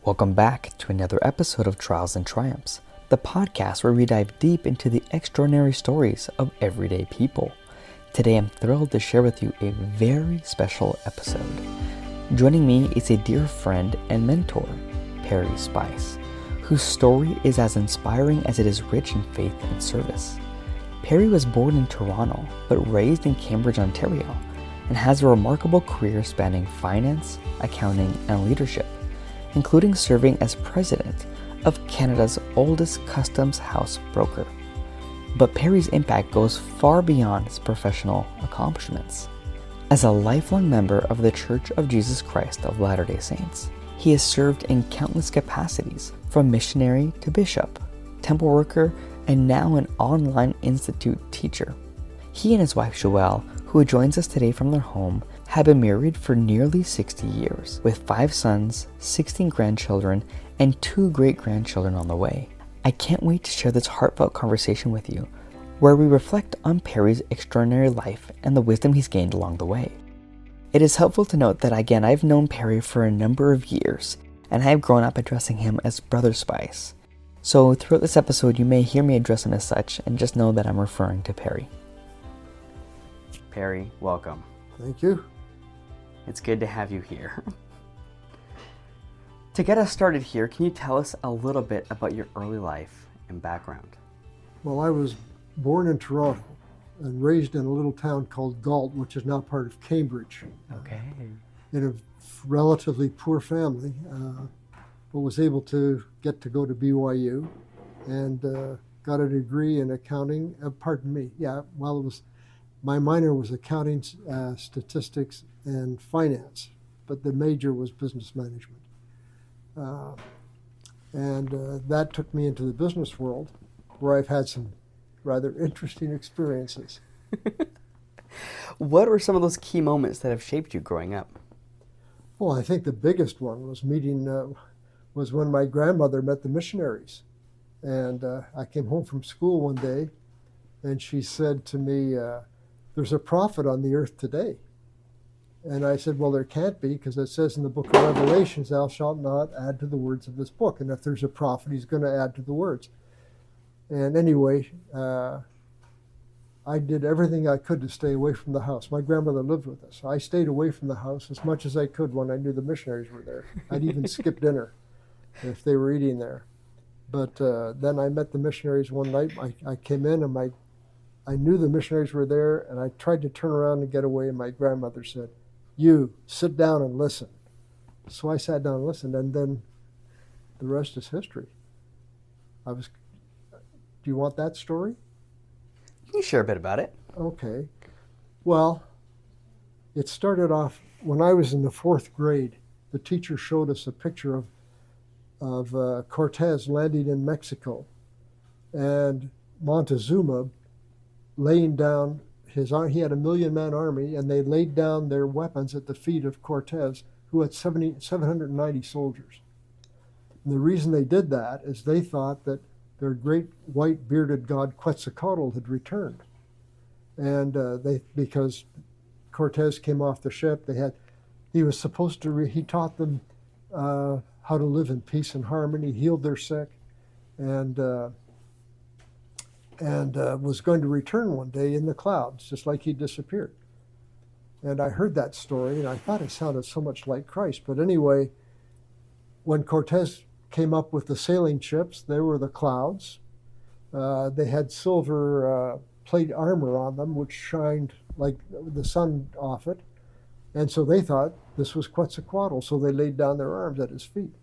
Welcome back to another episode of Trials and Triumphs, the podcast where we dive deep into the extraordinary stories of everyday people. Today I'm thrilled to share with you a very special episode. Joining me is a dear friend and mentor, Perry Spice, whose story is as inspiring as it is rich in faith and service. Perry was born in Toronto but raised in Cambridge, Ontario, and has a remarkable career spanning finance, accounting, and leadership, including serving as president of Canada's oldest customs house broker. But Perry's impact goes far beyond his professional accomplishments. As a lifelong member of the Church of Jesus Christ of Latter-day Saints, he has served in countless capacities, from missionary to bishop, temple worker, and now an online institute teacher. He and his wife Joelle, who joins us today from their home, have been married for nearly 60 years, with 5 sons, 16 grandchildren, and 2 great-grandchildren on the way. I can't wait to share this heartfelt conversation with you, where we reflect on Perry's extraordinary life and the wisdom he's gained along the way. It is helpful to note that again, I've known Perry for a number of years, and I have grown up addressing him as Brother Spice. So throughout this episode, you may hear me address him as such, and just know that I'm referring to Perry. Perry, welcome. Thank you. It's good to have you here. To get us started here, can you tell us a little bit about your early life and background? Well, I was born in Toronto and raised in a little town called Galt, which is now part of Cambridge. Okay. In a relatively poor family, but was able to get to go to BYU and got a degree in accounting. My minor was accounting, statistics, and finance, but the major was business management. That took me into the business world, where I've had some rather interesting experiences. What were some of those key moments that have shaped you growing up? Well, I think the biggest one was when my grandmother met the missionaries. And I came home from school one day, and she said to me, there's a prophet on the earth today. And I said, well, there can't be, because it says in the book of Revelations, thou shalt not add to the words of this book. And if there's a prophet, he's going to add to the words. And anyway, I did everything I could to stay away from the house. My grandmother lived with us. I stayed away from the house as much as I could when I knew the missionaries were there. I'd even skip dinner if they were eating there. But then I met the missionaries one night. I came in and I knew the missionaries were there, and I tried to turn around and get away, and my grandmother said, you, sit down and listen. So I sat down and listened, and then the rest is history. Do you want that story? Can you share a bit about it? Okay. Well, it started off when I was in the 4th grade. The teacher showed us a picture of Cortez landing in Mexico, and Montezuma laying down he had a 1,000,000-man army, and they laid down their weapons at the feet of Cortez, who had 790 soldiers. And the reason they did that is they thought that their great white bearded god Quetzalcoatl had returned. And because Cortez came off the ship, he was supposed to, he taught them how to live in peace and harmony, healed their sick, and was going to return one day in the clouds, just like he disappeared. And I heard that story, and I thought it sounded so much like Christ. But anyway, when Cortez came up with the sailing ships, they were the clouds. They had silver plate armor on them, which shined like the sun off it. And so they thought this was Quetzalcoatl, so they laid down their arms at his feet.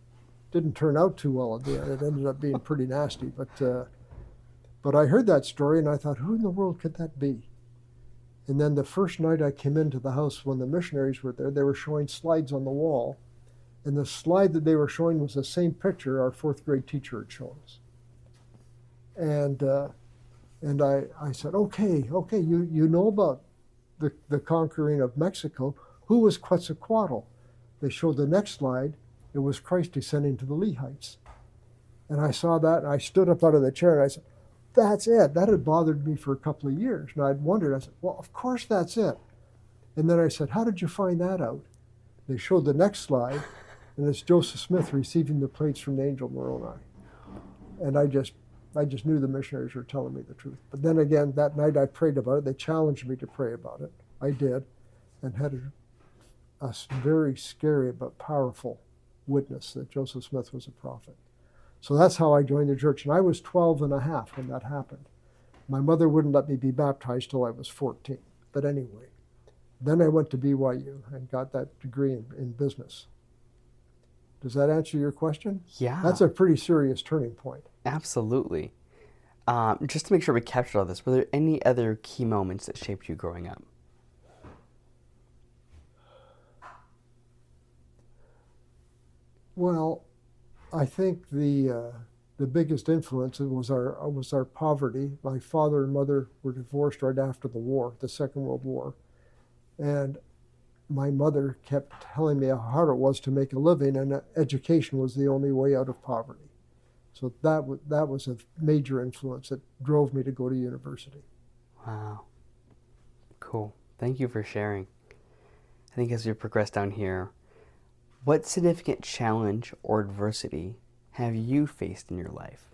Didn't turn out too well at the end. It ended up being pretty nasty, but I heard that story, and I thought, who in the world could that be? And then the first night I came into the house when the missionaries were there, they were showing slides on the wall. And the slide that they were showing was the same picture our 4th grade teacher had shown us. And I said, okay, you know about the conquering of Mexico. Who was Quetzalcoatl? They showed the next slide. It was Christ descending to the Lehites. And I saw that, and I stood up out of the chair, and I said, that's it. That had bothered me for a couple of years. And I'd wondered, I said, well, of course that's it. And then I said, how did you find that out? They showed the next slide, and it's Joseph Smith receiving the plates from the angel Moroni. And I just knew the missionaries were telling me the truth. But then again, that night I prayed about it. They challenged me to pray about it. I did, and had a very scary but powerful witness that Joseph Smith was a prophet. So that's how I joined the church. And I was 12 and a half when that happened. My mother wouldn't let me be baptized till I was 14. But anyway, then I went to BYU and got that degree in business. Does that answer your question? Yeah. That's a pretty serious turning point. Absolutely. Just to make sure we captured all this, were there any other key moments that shaped you growing up? Well, I think the biggest influence was our poverty. My father and mother were divorced right after the war, the Second World War, and my mother kept telling me how hard it was to make a living, and education was the only way out of poverty. So that was a major influence that drove me to go to university. Wow. Cool. Thank you for sharing. I think as we progress down here, what significant challenge or adversity have you faced in your life?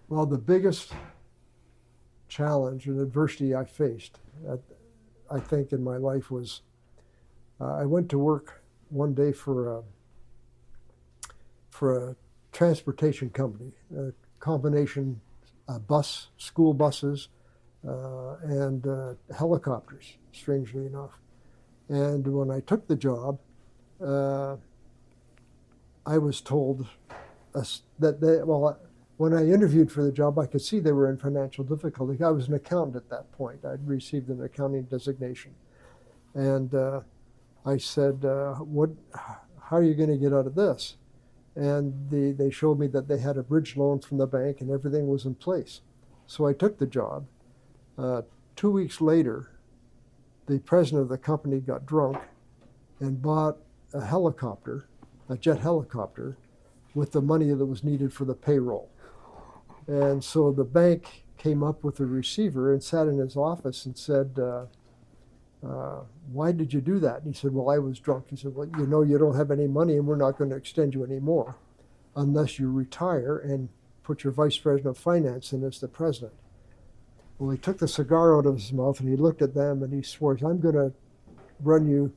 Well, the biggest challenge and adversity I faced, I think, in my life was I went to work one day for a transportation company, a combination school buses, and helicopters, strangely enough. And when I took the job, I was told when I interviewed for the job, I could see they were in financial difficulty. I was an accountant at that point. I'd received an accounting designation. And I said, how are you going to get out of this? And they showed me that they had a bridge loan from the bank and everything was in place. So I took the job. 2 weeks later, the president of the company got drunk and bought a helicopter, a jet helicopter, with the money that was needed for the payroll. And so the bank came up with a receiver and sat in his office and said, why did you do that? And he said, well, I was drunk. He said, well, you know, you don't have any money and we're not going to extend you anymore unless you retire and put your vice president of finance in as the president. Well, he took the cigar out of his mouth and he looked at them and he swore, I'm going to run you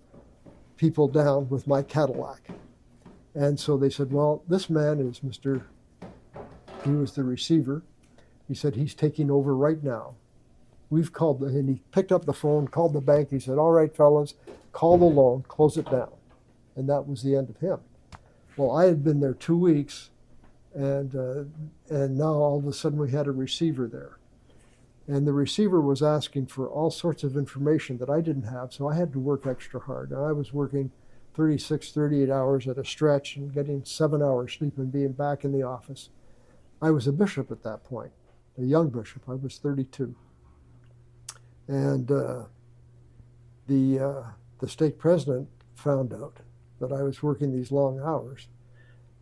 people down with my Cadillac. And so they said, well, this man is he was the receiver. He said, he's taking over right now. We've called, and he picked up the phone, called the bank. He said, all right, fellas, call the loan, close it down. And that was the end of him. Well, I had been there 2 weeks, and now all of a sudden we had a receiver there. And the receiver was asking for all sorts of information that I didn't have, so I had to work extra hard. And I was working 36, 38 hours at a stretch and getting 7 hours sleep and being back in the office. I was a bishop at that point, a young bishop. I was 32. And the stake president found out that I was working these long hours.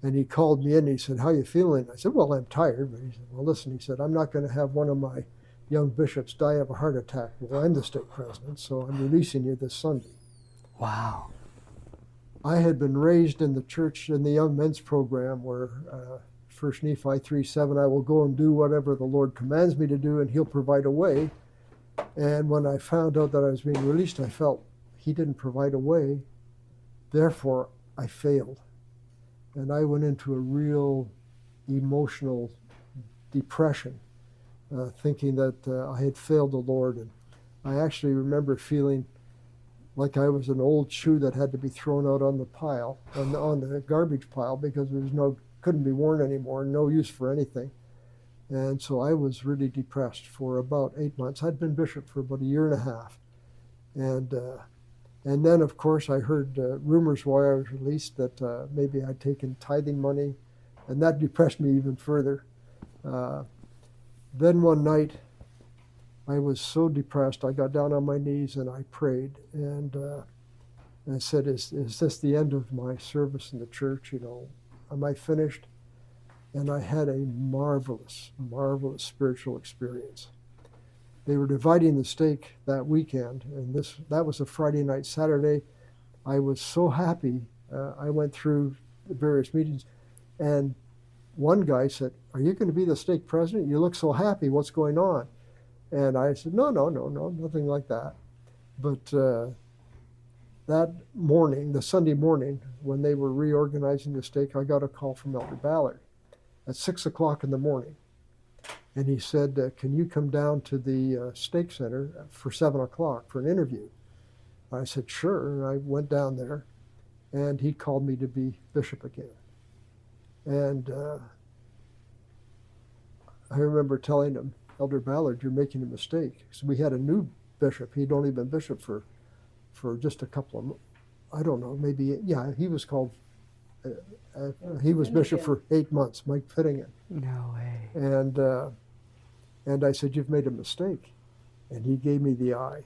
And he called me in and he said, how you feeling? I said, well, I'm tired. But he said, well, listen, he said, I'm not going to have one of my young bishops die of a heart attack. Well, I'm the stake president, so I'm releasing you this Sunday. Wow. I had been raised in the church in the young men's program where 1 Nephi 3:7, I will go and do whatever the Lord commands me to do and he'll provide a way. And when I found out that I was being released, I felt he didn't provide a way. Therefore, I failed. And I went into a real emotional depression, thinking that I had failed the Lord. And I actually remember feeling like I was an old shoe that had to be thrown out on the pile, on the garbage pile, because couldn't be worn anymore, no use for anything. And so I was really depressed for about 8 months. I'd been bishop for about a year and a half. And then, of course, I heard rumors while I was released that maybe I'd taken tithing money, and that depressed me even further. Then one night, I was so depressed, I got down on my knees and I prayed, and I said, is this the end of my service in the church? You know, am I finished? And I had a marvelous, marvelous spiritual experience. They were dividing the stake that weekend, and that was a Friday night. Saturday, I was so happy I went through the various meetings, and one guy said, "Are you going to be the stake president? You look so happy. What's going on?" And I said, "No, no, no, no, nothing like that." But that morning, the Sunday morning, when they were reorganizing the stake, I got a call from Elder Ballard at 6 o'clock in the morning. And he said, "Can you come down to the stake center for 7 o'clock for an interview?" I said, "Sure." And I went down there, and he called me to be bishop again. And I remember telling him, "Elder Ballard, you're making a mistake." So we had a new bishop. He'd only been bishop for just a couple of, I don't know, maybe, yeah, he was called, he was bishop for 8 months, Mike Fittingen. No way. And I said, "You've made a mistake." And he gave me the eye.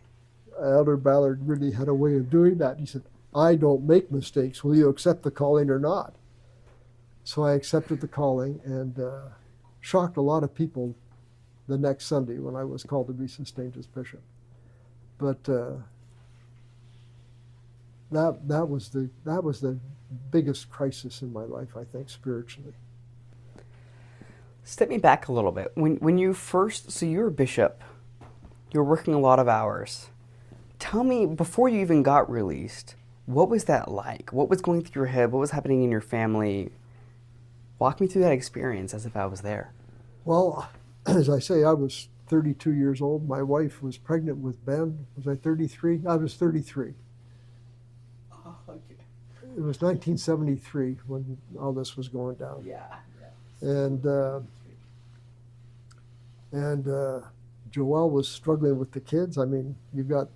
Elder Ballard really had a way of doing that. He said, "I don't make mistakes. Will you accept the calling or not?" So I accepted the calling, and shocked a lot of people the next Sunday when I was called to be sustained as bishop. But that was the biggest crisis in my life, I think, spiritually. Step me back a little bit. When you first, so you were a bishop, you were working a lot of hours. Tell me, before you even got released, what was that like? What was going through your head? What was happening in your family? Walk me through that experience as if I was there. Well, as I say, I was 32 years old. My wife was pregnant with Ben. Was I 33? I was 33. Oh, okay. It was 1973 when all this was going down. Yeah. And Joelle was struggling with the kids. I mean, you've got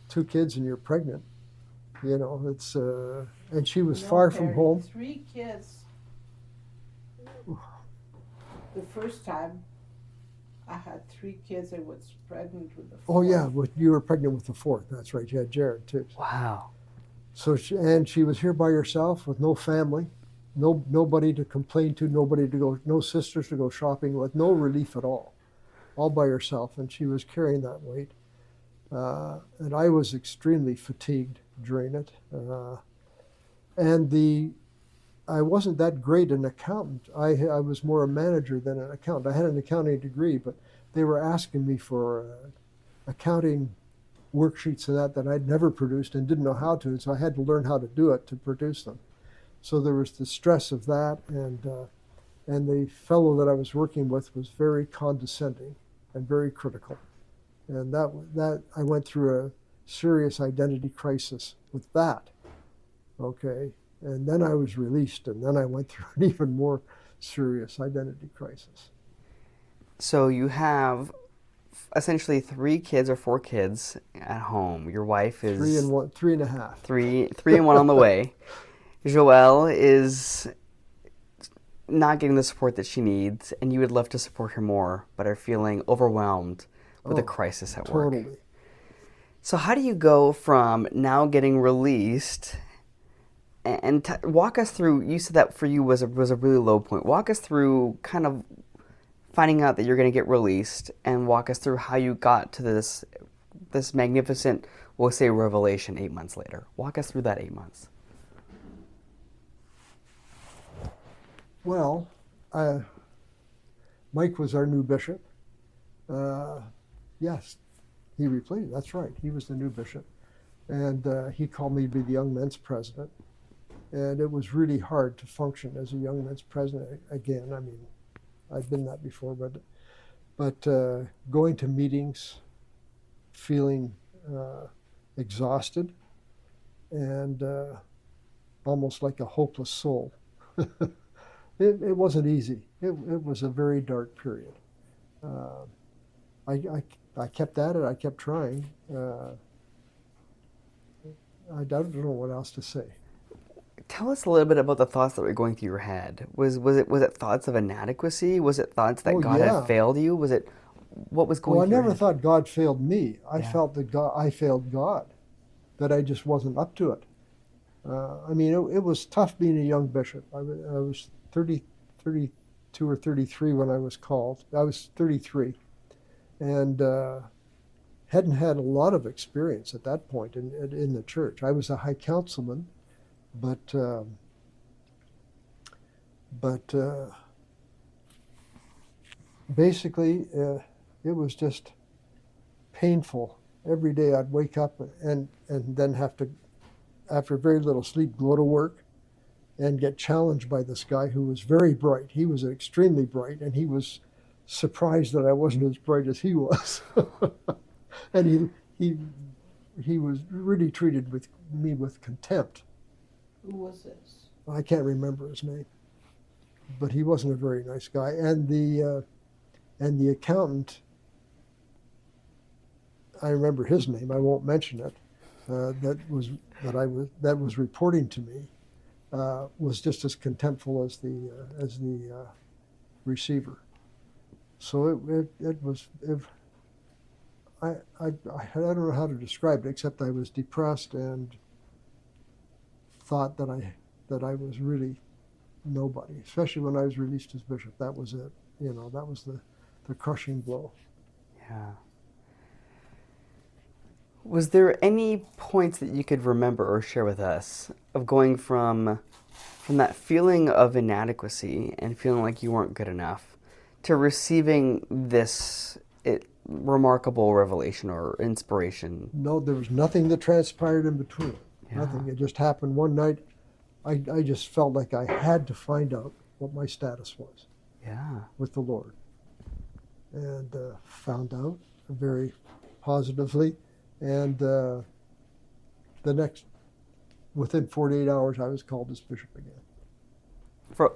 2 kids and you're pregnant. You know, it's and she was far from home. 3 kids. The first time I had 3 kids, I was pregnant with the 4th. Oh yeah, you were pregnant with the 4th. That's right. You had Jared too. Wow. So she was here by herself with no family, nobody to complain to, nobody to go, no sisters to go shopping with, no relief at all by herself, and she was carrying that weight. And I was extremely fatigued during it. I wasn't that great an accountant. I was more a manager than an accountant. I had an accounting degree, but they were asking me for accounting worksheets and that I'd never produced and didn't know how to, and so I had to learn how to do it to produce them. So there was the stress of that, and the fellow that I was working with was very condescending and very critical. And that I went through a serious identity crisis with that. Okay. And then I was released, and then I went through an even more serious identity crisis. So you have essentially 3 kids or 4 kids at home. Your wife is 3 and a half. 3 and 1 on the way. Joelle is not getting the support that she needs, and you would love to support her more, but are feeling overwhelmed with a crisis at work. Totally. So how do you go from now getting released, and walk us through, you said that for you was a really low point. Walk us through kind of finding out that you're going to get released, and walk us through how you got to this magnificent, we'll say, revelation 8 months later. Walk us through that 8 months. Well, Mike was our new bishop. Yes, he replaced. That's right. He was the new bishop, and he called me to be the young men's president. And it was really hard to function as a young men's president again. I mean, I'd been that before, but going to meetings, feeling exhausted, and almost like a hopeless soul. It wasn't easy. It was a very dark period. I kept at it. I kept trying. I don't know what else to say. Tell us a little bit about the thoughts that were going through your head. Was it thoughts of inadequacy? Was it thoughts that God had failed you? Was it, what was going through your head? I never thought God failed me. I felt that I failed God, that I just wasn't up to it. I mean, it was tough being a young bishop. I was 32 or 33 when I was called. I was 33, and hadn't had a lot of experience at that point in the church. I was a high councilman But basically, it was just painful. Every day I'd wake up and then have to, after very little sleep, go to work and get challenged by this guy who was very bright. He was extremely bright, and he was surprised that I wasn't as bright as he was. And he was really treated with me with contempt. Who was this? I can't remember his name, but he wasn't a very nice guy. And the accountant, I remember his name. I won't mention it. That was reporting to me was just as contemptful as the receiver. So I don't know how to describe it, except I was depressed and thought that I was really nobody, especially when I was released as bishop. That was it. That was the crushing blow. Yeah. Was there any points that you could remember or share with us of going from that feeling of inadequacy and feeling like you weren't good enough to receiving this remarkable revelation or inspiration? No, there was nothing that transpired in between. Yeah. Nothing. It just happened one night. I just felt like I had to find out what my status was. Yeah. With the Lord. And found out very positively. And within 48 hours, I was called as bishop again.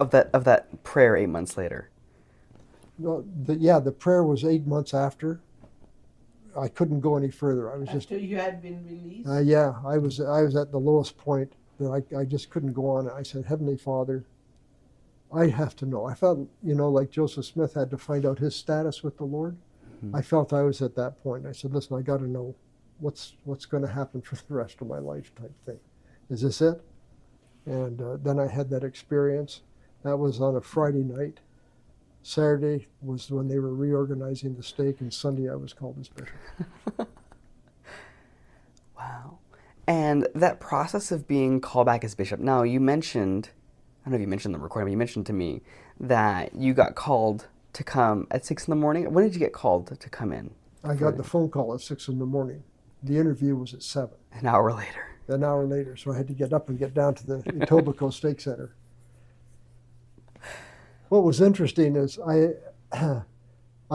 Of that prayer 8 months later. Well, the prayer was 8 months after. I couldn't go any further. I was After you had been released? I was at the lowest point that I just couldn't go on. I said, Heavenly Father, I have to know. I felt, like Joseph Smith had to find out his status with the Lord. Mm-hmm. I felt I was at that point. I said, listen, I got to know what's going to happen for the rest of my life type thing. Is this it? And then I had that experience. That was on a Friday night. Saturday was when they were reorganizing the stake, and Sunday I was called as bishop. Wow. And that process of being called back as bishop, now you mentioned, I don't know if you mentioned the recording, but you mentioned to me that you got called to come at 6 in the morning. When did you get called to come in? I got the phone call at 6 in the morning. The interview was at 7. An hour later. An hour later, so I had to get up and get down to the Etobicoke Stake Center. What was interesting is I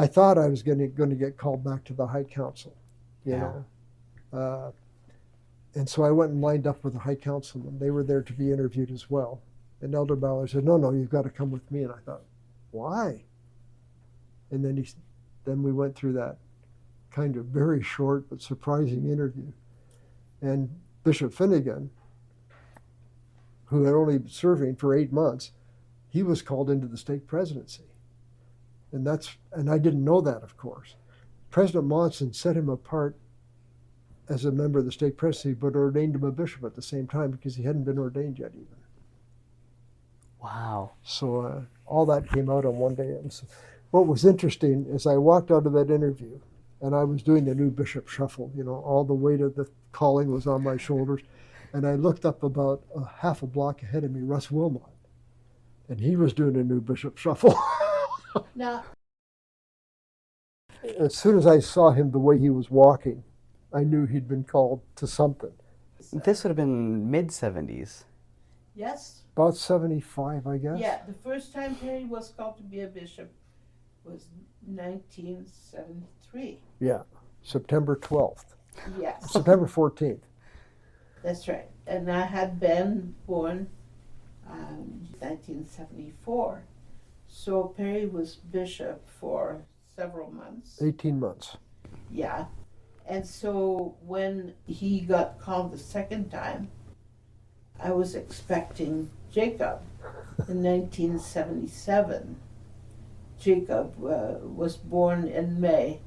thought I was going to get called back to the High Council, you know. And so I went and lined up with the High Councilman. They were there to be interviewed as well. And Elder Ballard said, no, you've got to come with me. And I thought, why? And then we went through that kind of very short but surprising interview. And Bishop Finnegan, who had only been serving for 8 months, he was called into the stake presidency. And I didn't know that, of course. President Monson set him apart as a member of the stake presidency, but ordained him a bishop at the same time because he hadn't been ordained yet even. Wow. So all that came out on one day. And so what was interesting is I walked out of that interview and I was doing the new bishop shuffle, all the weight of the calling was on my shoulders. And I looked up about half a block ahead of me, Russ Wilmot, and he was doing a new bishop shuffle. Now, as soon as I saw him the way he was walking, I knew he'd been called to something. This would have been mid-70s. yes? About 75, I guess. Yeah, the first time Perry was called to be a bishop was 1973. Yeah, September 12th. Yes. September 14th. That's right. And I had been born 1974. So Perry was bishop for several months. 18 months. Yeah. And so when he got called the second time, I was expecting Jacob in 1977. Jacob was born in May.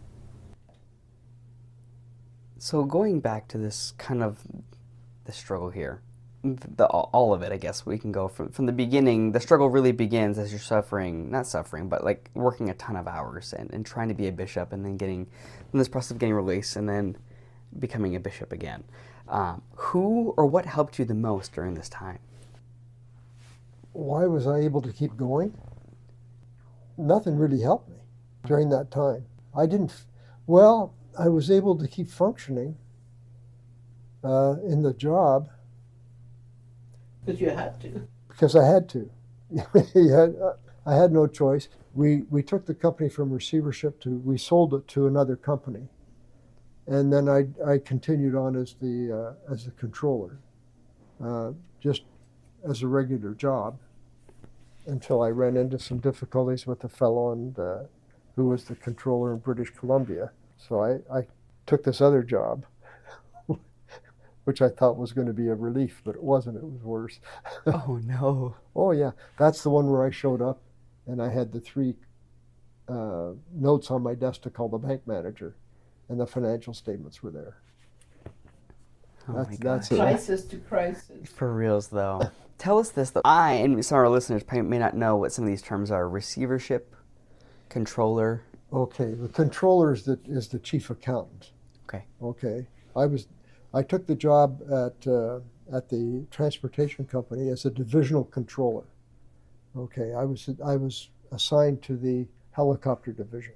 So going back to this kind of the struggle here, all of it, I guess we can go from the beginning. The struggle really begins as you're not suffering, but like working a ton of hours and trying to be a bishop, and then this process of getting released and then becoming a bishop again. Who or what helped you the most during this time? Why was I able to keep going? Nothing really helped me during that time. I was able to keep functioning in the job. Because you had to. Because I had to. I had no choice. We took the company from receivership we sold it to another company. And then I continued on as the controller, just as a regular job, until I ran into some difficulties with a fellow who was the controller in British Columbia. So I took this other job, which I thought was going to be a relief, but it wasn't. It was worse. Oh, no. Oh, yeah. That's the one where I showed up, and I had the 3 notes on my desk to call the bank manager, and the financial statements were there. Oh, my gosh. That's it. Crisis to crisis. For reals, though. Tell us this, though. I and some of our listeners may not know what some of these terms are. Receivership, controller. Okay, the controller is the chief accountant. Okay. Okay, I took the job at the transportation company as a divisional controller. Okay, I was assigned to the helicopter division.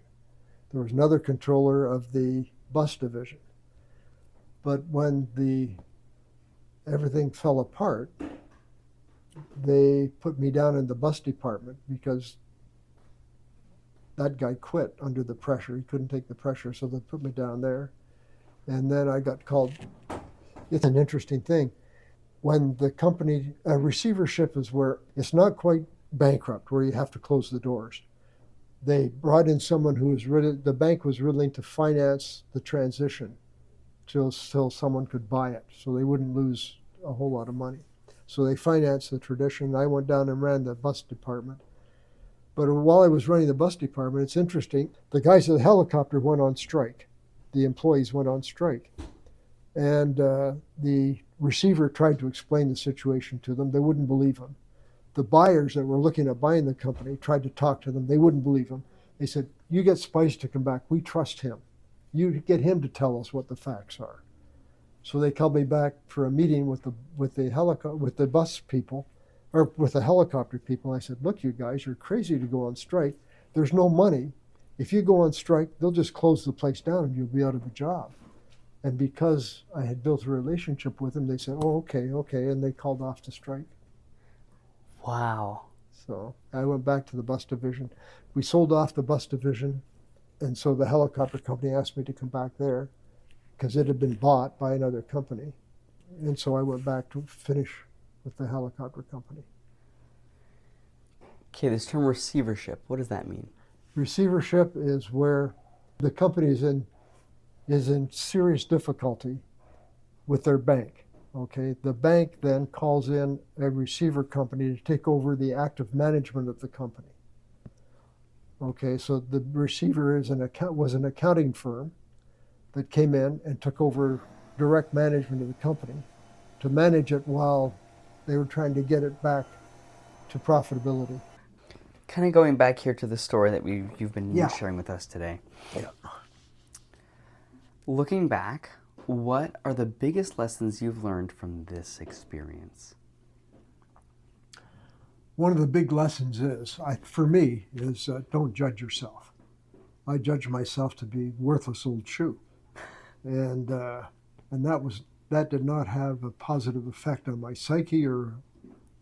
There was another controller of the bus division. But when everything fell apart, they put me down in the bus department because that guy quit under the pressure. He couldn't take the pressure, so they put me down there. And then I got called. It's an interesting thing. When the company, receivership is where it's not quite bankrupt, where you have to close the doors. They brought in someone the bank was willing to finance the transition till someone could buy it, so they wouldn't lose a whole lot of money. So they financed the tradition. I went down and ran the bus department. But while I was running the bus department, it's interesting, the guys at the helicopter went on strike. The employees went on strike. And the receiver tried to explain the situation to them. They wouldn't believe him. The buyers that were looking at buying the company tried to talk to them. They wouldn't believe him. They said, "You get Spice to come back. We trust him. You get him to tell us what the facts are." So they called me back for a meeting with the bus people, or with the helicopter people. I said, "Look, you guys, you're crazy to go on strike. There's no money. If you go on strike, they'll just close the place down and you'll be out of a job." And because I had built a relationship with them, they said, "Oh, okay," and they called off the strike. Wow. So I went back to the bus division. We sold off the bus division, and so the helicopter company asked me to come back there because it had been bought by another company. And so I went back to finish with the helicopter company. Okay, this term receivership, what does that mean? Receivership is where the company is in serious difficulty with their bank. Okay, the bank then calls in a receiver company to take over the active management of the company. Okay, so the receiver was an accounting firm that came in and took over direct management of the company to manage it while they were trying to get it back to profitability. Kind of going back here to the story that you've been sharing with us today. Yeah. Looking back, what are the biggest lessons you've learned from this experience? One of the big lessons for me, don't judge yourself. I judge myself to be worthless old shoe, and that did not have a positive effect on my psyche or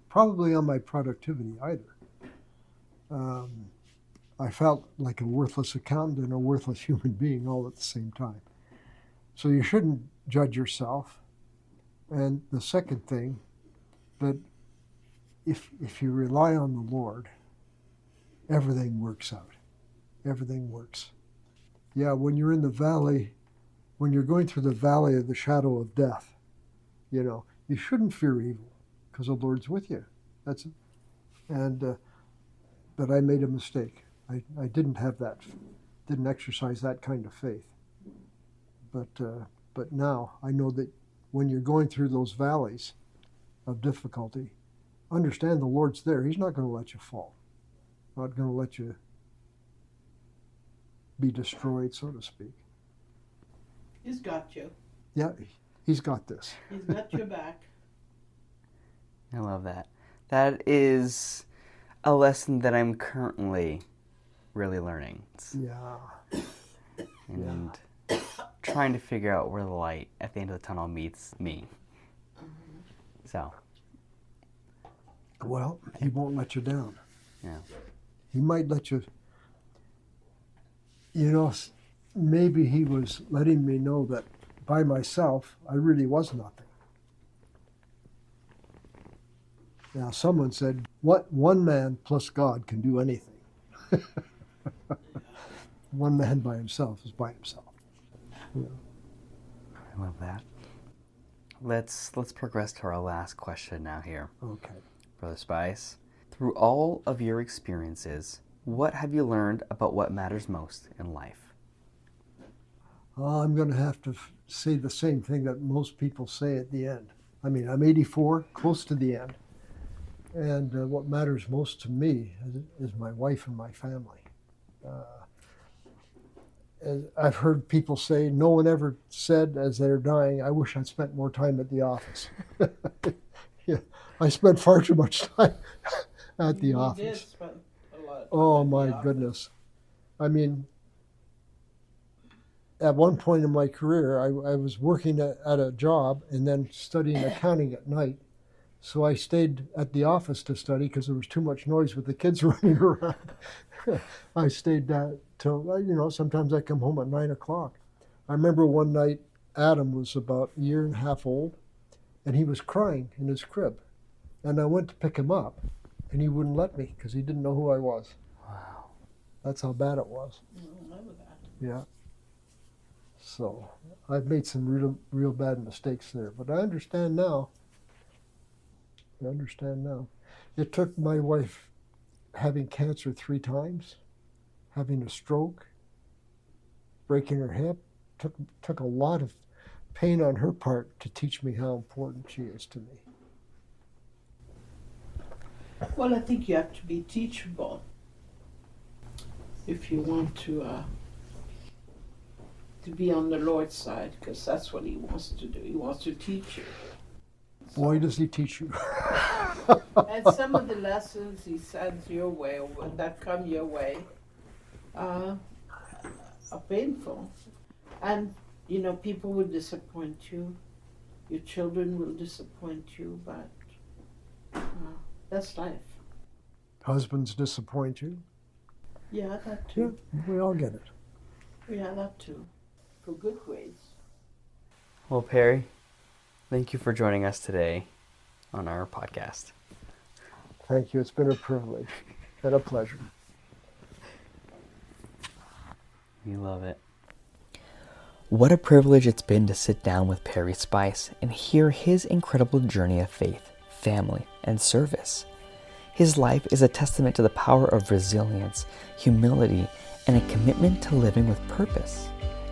probably on my productivity either. I felt like a worthless accountant and a worthless human being all at the same time. So you shouldn't judge yourself. And the second thing, that if you rely on the Lord, everything works out. Everything works. Yeah, when you're in the valley, when you're going through the valley of the shadow of death, you shouldn't fear evil because the Lord's with you. That's it. And but I made a mistake. I didn't exercise that kind of faith. But now I know that when you're going through those valleys of difficulty, understand the Lord's there. He's not going to let you fall. Not going to let you be destroyed, so to speak. He's got you. Yeah, He's got this. He's got your back. I love that. That is a lesson that I'm currently really learning. Yeah. And trying to figure out where the light at the end of the tunnel meets me. So. Well, he won't let you down. Yeah. He might let you, maybe he was letting me know that by myself, I really was nothing. Now, someone said, what one man plus God can do anything. One man by himself is by himself. Yeah. I love that. Let's progress to our last question now here. Okay. Brother Spice, through all of your experiences, what have you learned about what matters most in life? I'm going to have to say the same thing that most people say at the end. I mean, I'm 84, close to the end. And what matters most to me is my wife and my family. As I've heard people say, no one ever said as they're dying, I wish I'd spent more time at the office. Yeah, I spent far too much time at the office. Did spend a lot of time Oh at the my office. goodness. I mean, at one point in my career, I was working at a job and then studying accounting at night. So I stayed at the office to study because there was too much noise with the kids running around. I stayed till, sometimes I come home at 9 o'clock. I remember one night, Adam was about a year and a half old, and he was crying in his crib. And I went to pick him up, and he wouldn't let me because he didn't know who I was. Wow. That's how bad it was. I remember that. Yeah. So I've made some real bad mistakes there, but I understand now. It took my wife having cancer 3 times, having a stroke, breaking her hip, took a lot of pain on her part to teach me how important she is to me. Well, I think you have to be teachable if you want to be on the Lord's side, because that's what He wants to do. He wants to teach you. Boy, does He teach you. And some of the lessons He sends your way, or that come your way, are painful. And, people will disappoint you. Your children will disappoint you, but that's life. Husbands disappoint you. Yeah, that Yeah, too. we all get it. Yeah, that too. For good ways. Well, Perry, thank you for joining us today on our podcast. Thank you. It's been a privilege and a pleasure. We love it. What a privilege it's been to sit down with Perry Spice and hear his incredible journey of faith, family, and service. His life is a testament to the power of resilience, humility, and a commitment to living with purpose.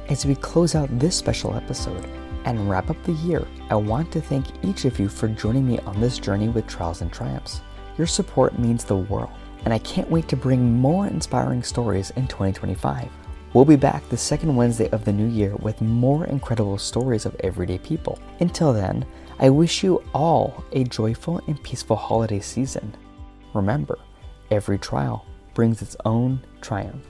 As we close out this special episode and wrap up the year, I want to thank each of you for joining me on this journey with Trials and Triumphs. Your support means the world, and I can't wait to bring more inspiring stories in 2025. We'll be back the second Wednesday of the new year with more incredible stories of everyday people. Until then, I wish you all a joyful and peaceful holiday season. Remember, every trial brings its own triumph.